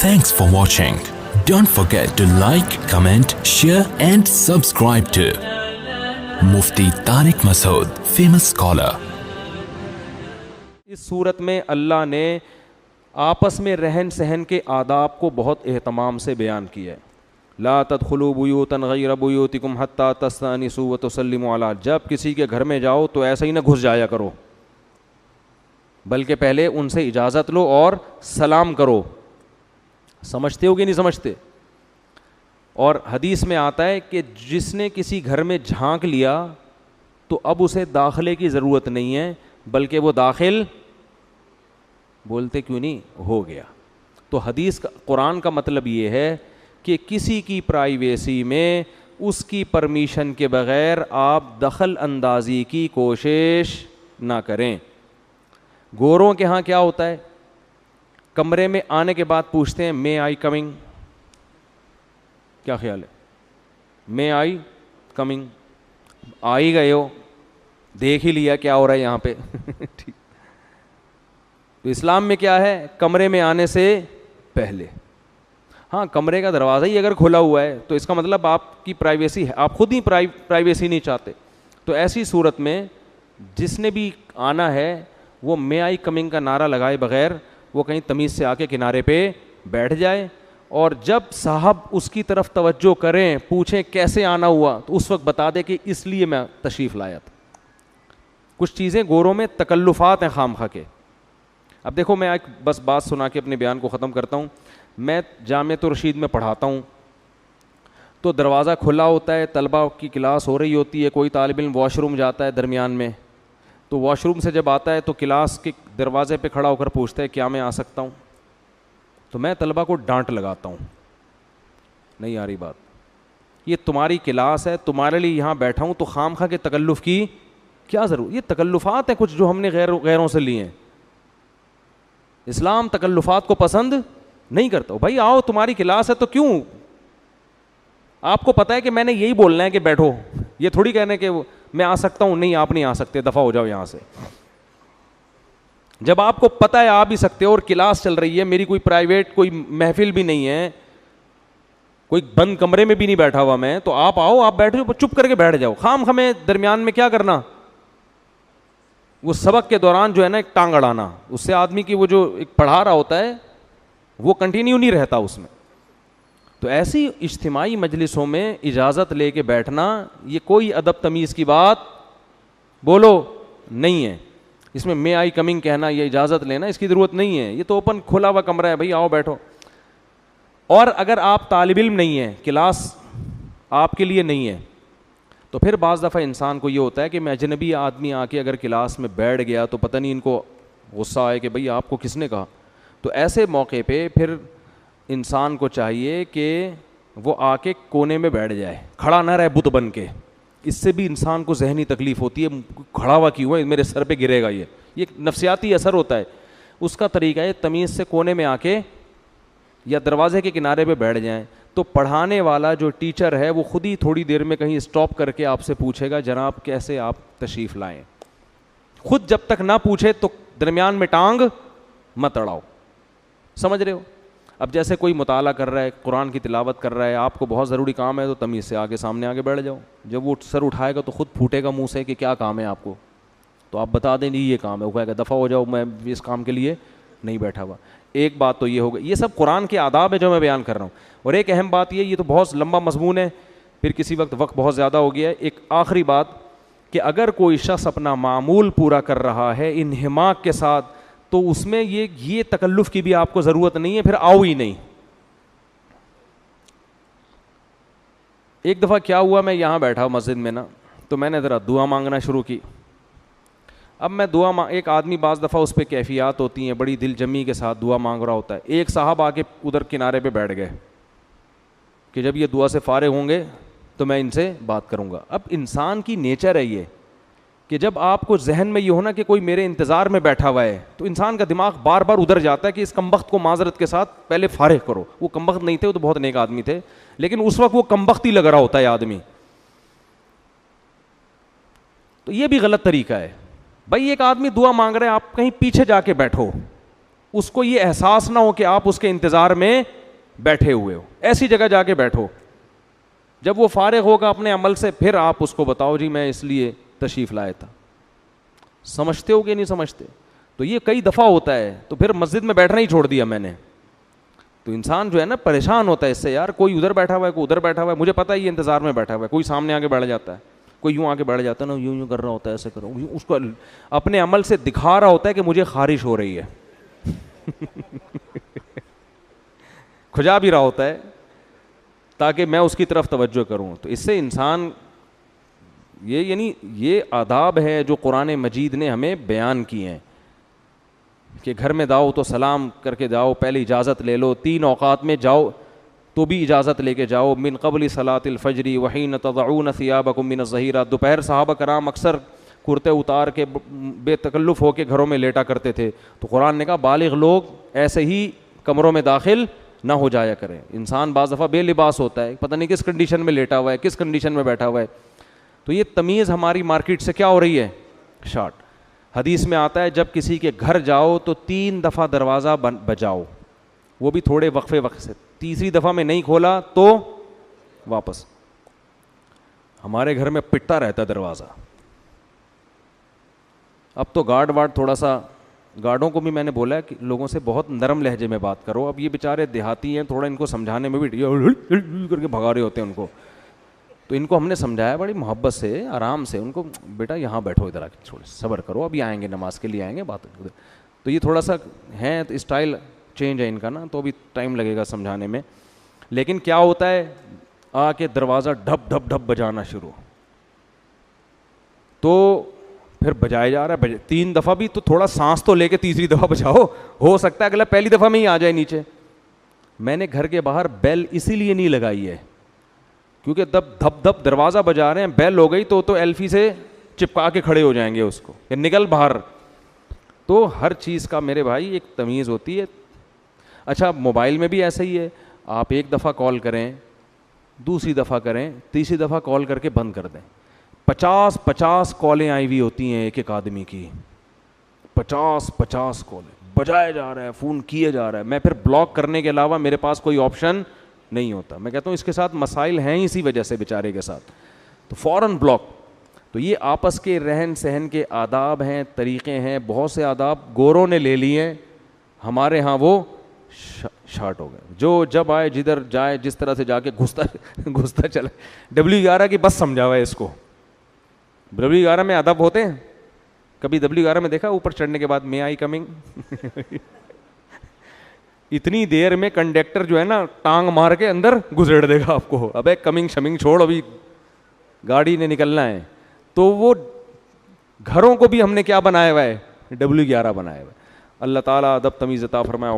Thanks for watching. Don't forget to like, comment, share and subscribe to Mufti Tariq Masood, famous scholar. اس صورت میں اللہ نے آپس میں رہن سہن کے آداب کو بہت اہتمام سے بیان کیا ہے. لا تدخلوا بیوتا غیر بیوتکم حتی تستأنسوا وتسلموا علی. جب کسی کے گھر میں جاؤ تو ایسا ہی نہ گھس جایا کرو, بلکہ پہلے ان سے اجازت لو اور سلام کرو. سمجھتے ہو کہ نہیں سمجھتے؟ اور حدیث میں آتا ہے کہ جس نے کسی گھر میں جھانک لیا تو اب اسے داخلے کی ضرورت نہیں ہے, بلکہ وہ داخل بولتے کیوں نہیں ہو گیا. تو حدیث کا, قرآن کا مطلب یہ ہے کہ کسی کی پرائیویسی میں اس کی پرمیشن کے بغیر آپ دخل اندازی کی کوشش نہ کریں. گوروں کے ہاں کیا ہوتا ہے, کمرے میں آنے کے بعد پوچھتے ہیں مے آئی کمنگ. کیا خیال ہے؟ مے آئی کمنگ. آ ہی گئے ہو, دیکھ ہی لیا کیا ہو رہا ہے یہاں پہ. ٹھیک. تو اسلام میں کیا ہے, کمرے میں آنے سے پہلے. ہاں, کمرے کا دروازہ ہی اگر کھلا ہوا ہے تو اس کا مطلب آپ کی پرائیویسی ہے, آپ خود ہی پرائیویسی نہیں چاہتے. تو ایسی صورت میں جس نے بھی آنا ہے وہ مے آئی کمنگ کا نعرہ لگائے بغیر وہ کہیں تمیز سے آ کے کنارے پہ بیٹھ جائے, اور جب صاحب اس کی طرف توجہ کریں, پوچھیں کیسے آنا ہوا, تو اس وقت بتا دے کہ اس لیے میں تشریف لایا تھا. کچھ چیزیں گوروں میں تکلفات ہیں خام خواہ کے. اب دیکھو, میں ایک بس بات سنا کے اپنے بیان کو ختم کرتا ہوں. میں جامعۃ الرشید میں پڑھاتا ہوں تو دروازہ کھلا ہوتا ہے, طلبہ کی کلاس ہو رہی ہوتی ہے, کوئی طالب علم واش روم جاتا ہے درمیان میں, تو واش روم سے جب آتا ہے تو کلاس کے دروازے پہ کھڑا ہو کر پوچھتا ہے کیا میں آ سکتا ہوں. تو میں طلبہ کو ڈانٹ لگاتا ہوں, نہیں آ رہی بات, یہ تمہاری کلاس ہے, تمہارے لیے یہاں بیٹھا ہوں, تو خام خواہ کے تکلف کی کیا ضرورت. یہ تکلفات ہیں کچھ جو ہم نے غیروں سے لیے ہیں. اسلام تکلفات کو پسند نہیں کرتا. بھائی آؤ, تمہاری کلاس ہے تو کیوں, آپ کو پتا ہے کہ میں نے یہی بولنا ہے کہ بیٹھو, یہ تھوڑی کہنا کہ میں آ سکتا ہوں, نہیں آپ نہیں آ سکتے, دفعہ ہو جاؤ یہاں سے. جب آپ کو پتا ہے آ بھی سکتے ہو اور کلاس چل رہی ہے, میری کوئی پرائیویٹ کوئی محفل بھی نہیں ہے, کوئی بند کمرے میں بھی نہیں بیٹھا ہوا میں, تو آپ آؤ, آپ بیٹھو, چپ کر کے بیٹھ جاؤ. خام ہمیں درمیان میں کیا کرنا, وہ سبق کے دوران جو ہے نا ایک ٹانگ اڑانا, اس سے آدمی کی وہ جو ایک پڑھا رہا ہوتا ہے وہ کنٹینیو نہیں رہتا اس میں. تو ایسی اجتماعی مجلسوں میں اجازت لے کے بیٹھنا یہ کوئی ادب تمیز کی بات بولو نہیں ہے. اس میں مے آئی کمنگ کہنا, یہ اجازت لینا, اس کی ضرورت نہیں ہے. یہ تو اوپن کھلا ہوا کمرہ ہے, بھائی آؤ بیٹھو. اور اگر آپ طالب علم نہیں ہیں, کلاس آپ کے لیے نہیں ہے, تو پھر بعض دفعہ انسان کو یہ ہوتا ہے کہ میں اجنبی آدمی آ کے اگر کلاس میں بیٹھ گیا تو پتہ نہیں ان کو غصہ آئے کہ بھئی آپ کو کس نے کہا. تو ایسے موقع پہ پھر انسان کو چاہیے کہ وہ آ کے کونے میں بیٹھ جائے, کھڑا نہ رہے بت بن کے. اس سے بھی انسان کو ذہنی تکلیف ہوتی ہے, کھڑا ہوا کیوں ہے, میرے سر پہ گرے گا, یہ ایک نفسیاتی اثر ہوتا ہے. اس کا طریقہ ہے تمیز سے کونے میں آ کے یا دروازے کے کنارے پہ بیٹھ جائیں. تو پڑھانے والا جو ٹیچر ہے وہ خود ہی تھوڑی دیر میں کہیں اسٹاپ کر کے آپ سے پوچھے گا جناب کیسے آپ تشریف لائیں. خود جب تک نہ پوچھے تو درمیان میں ٹانگ مت اڑاؤ. سمجھ رہے ہو؟ اب جیسے کوئی مطالعہ کر رہا ہے, قرآن کی تلاوت کر رہا ہے, آپ کو بہت ضروری کام ہے, تو تمیز سے آگے سامنے آگے بیٹھ جاؤ. جب وہ سر اٹھائے گا تو خود پھوٹے گا منہ سے کہ کیا کام ہے آپ کو, تو آپ بتا دیں نہیں یہ کام ہے, وہ کہے گا دفعہ ہو جاؤ, میں اس کام کے لیے نہیں بیٹھا ہوا. ایک بات تو یہ ہوگی, یہ سب قرآن کے آداب ہے جو میں بیان کر رہا ہوں. اور ایک اہم بات یہ تو بہت لمبا مضمون ہے, پھر کسی وقت بہت زیادہ ہو گیا ہے. ایک آخری بات کہ اگر کوئی شخص اپنا معمول پورا کر رہا ہے انہماک کے ساتھ, تو اس میں یہ تکلف کی بھی آپ کو ضرورت نہیں ہے, پھر آؤ ہی نہیں. ایک دفعہ کیا ہوا, میں یہاں بیٹھا مسجد میں نا, تو میں نے ذرا دعا مانگنا شروع کی. اب میں ایک آدمی بعض دفعہ اس پہ کیفیات ہوتی ہیں, بڑی دل جمی کے ساتھ دعا مانگ رہا ہوتا ہے. ایک صاحب آ کے ادھر کنارے پہ بیٹھ گئے کہ جب یہ دعا سے فارغ ہوں گے تو میں ان سے بات کروں گا. اب انسان کی نیچر ہے یہ کہ جب آپ کو ذہن میں یہ ہونا کہ کوئی میرے انتظار میں بیٹھا ہوا ہے, تو انسان کا دماغ بار بار ادھر جاتا ہے کہ اس کمبخت کو معذرت کے ساتھ پہلے فارغ کرو. وہ کمبخت نہیں تھے, وہ تو بہت نیک آدمی تھے, لیکن اس وقت وہ کمبخت ہی لگ رہا ہوتا ہے آدمی. تو یہ بھی غلط طریقہ ہے. بھائی ایک آدمی دعا مانگ رہے ہیں, آپ کہیں پیچھے جا کے بیٹھو, اس کو یہ احساس نہ ہو کہ آپ اس کے انتظار میں بیٹھے ہوئے ہو. ایسی جگہ جا کے بیٹھو, جب وہ فارغ ہوگا اپنے عمل سے پھر آپ اس کو بتاؤ جی میں اس لیے تشریف لایا تھا. سمجھتے ہو کہ نہیں سمجھتے؟ تو یہ کئی دفعہ ہوتا ہے, تو پھر مسجد میں بیٹھنا ہی چھوڑ دیا میں نے. تو انسان جو ہے نا پریشان ہوتا ہے اس سے, یار کوئی ادھر بیٹھا ہوا ہے, کوئی ادھر بیٹھا ہوا ہے, مجھے پتا ہے یہ انتظار میں بیٹھا ہوا ہے, کوئی سامنے آگے بیٹھ جاتا ہے, کوئی یوں آگے بیٹھ جاتا ہے نا, یوں کر رہا ہوتا ہے, ایسے کرو, اس کو اپنے عمل سے دکھا رہا ہوتا ہے کہ مجھے خارش ہو رہی ہے. کھجا بھی رہا ہوتا ہے تاکہ میں اس کی طرف توجہ کروں. تو اس سے انسان یعنی یہ آداب ہے جو قرآن مجید نے ہمیں بیان کیے ہیں کہ گھر میں جاؤ تو سلام کر کے جاؤ, پہلے اجازت لے لو, 3 اوقات میں جاؤ تو بھی اجازت لے کے جاؤ, من قبل صلاۃ الفجر وحین تضعون ثیابکم من الظہیرہ. دوپہر صحابہ کرام اکثر کرتے اتار کے بے تکلف ہو کے گھروں میں لیٹا کرتے تھے, تو قرآن نے کہا بالغ لوگ ایسے ہی کمروں میں داخل نہ ہو جایا کریں. انسان بعض دفعہ بے لباس ہوتا ہے, پتہ نہیں کس کنڈیشن میں لیٹا ہوا ہے, کس کنڈیشن میں بیٹھا ہوا ہے. تو یہ تمیز ہماری مارکیٹ سے کیا ہو رہی ہے, شارٹ. حدیث میں آتا ہے جب کسی کے گھر جاؤ تو 3 دفعہ دروازہ بجاؤ, وہ بھی تھوڑے وقفے وقت سے. تیسری دفعہ میں نہیں کھولا تو واپس. ہمارے گھر میں پٹتا رہتا دروازہ. اب تو گارڈ تھوڑا سا, گارڈوں کو بھی میں نے بولا ہے کہ لوگوں سے بہت نرم لہجے میں بات کرو. اب یہ بیچارے دیہاتی ہیں, تھوڑا ان کو سمجھانے میں بھی کر کے بھگا رہے ہوتے ہیں ان کو, تو ان کو ہم نے سمجھایا بڑی محبت سے, آرام سے ان کو, بیٹا یہاں بیٹھو, ادھر آ کے تھوڑے صبر کرو, ابھی آئیں گے نماز کے لیے آئیں گے, بات. تو یہ تھوڑا سا ہے اسٹائل چینج ہے ان کا نا, تو ابھی ٹائم لگے گا سمجھانے میں. لیکن کیا ہوتا ہے, آ کے دروازہ ڈھپ ڈھپ ڈھپ بجانا شروع, تو پھر بجایا جا رہا ہے 3 دفعہ بھی, تو تھوڑا سانس تو لے کے تیسری دفعہ بجاؤ, ہو سکتا ہے اگلا پہلی دفعہ میں ہی آ جائے نیچے. میں نے گھر کے باہر بیل اسی لیے نہیں لگائی ہے کیونکہ دھپ دھپ دروازہ بجا رہے ہیں, بیل ہو گئی تو ایلفی سے چپکا کے کھڑے ہو جائیں گے اس کو, کہ نکل باہر. تو ہر چیز کا میرے بھائی ایک تمیز ہوتی ہے. اچھا موبائل میں بھی ایسا ہی ہے, آپ ایک دفعہ کال کریں, دوسری دفعہ کریں, تیسری دفعہ کال کر کے بند کر دیں. 50 کالیں آئی ہوئی ہوتی ہیں ایک آدمی کی, 50 کالیں بجایا جا رہا ہے, فون کیے جا رہا ہے. میں پھر بلاک کرنے کے علاوہ میرے پاس کوئی آپشن نہیں ہوتا. میں کہتا ہوں اس کے ساتھ مسائل ہیں اسی وجہ سے بیچارے کے ساتھ, تو فوراً بلاک. تو یہ آپس کے رہن سہن کے آداب ہیں, طریقے ہیں. بہت سے آداب گوروں نے لے لیے ہیں, ہمارے ہاں وہ شارٹ ہو گئے. جو جب آئے جدھر جائے جس طرح سے جا کے گھستا چلا. W11 کی بس سمجھا ہوا ہے اس کو. W11 میں ادب ہوتے ہیں, کبھی W11 میں دیکھا اوپر چڑھنے کے بعد میں آئی کمنگ. اتنی دیر میں کنڈکٹر جو ہے نا ٹانگ مار کے اندر گزیڑ دے گا آپ کو, ابے کمنگ شمنگ چھوڑ, ابھی گاڑی نے نکلنا ہے. تو وہ گھروں کو بھی ہم نے کیا بنایا ہوا ہے, W11 بنایا ہوا ہے. اللہ تعالیٰ ادب تمیز عطا فرمائے.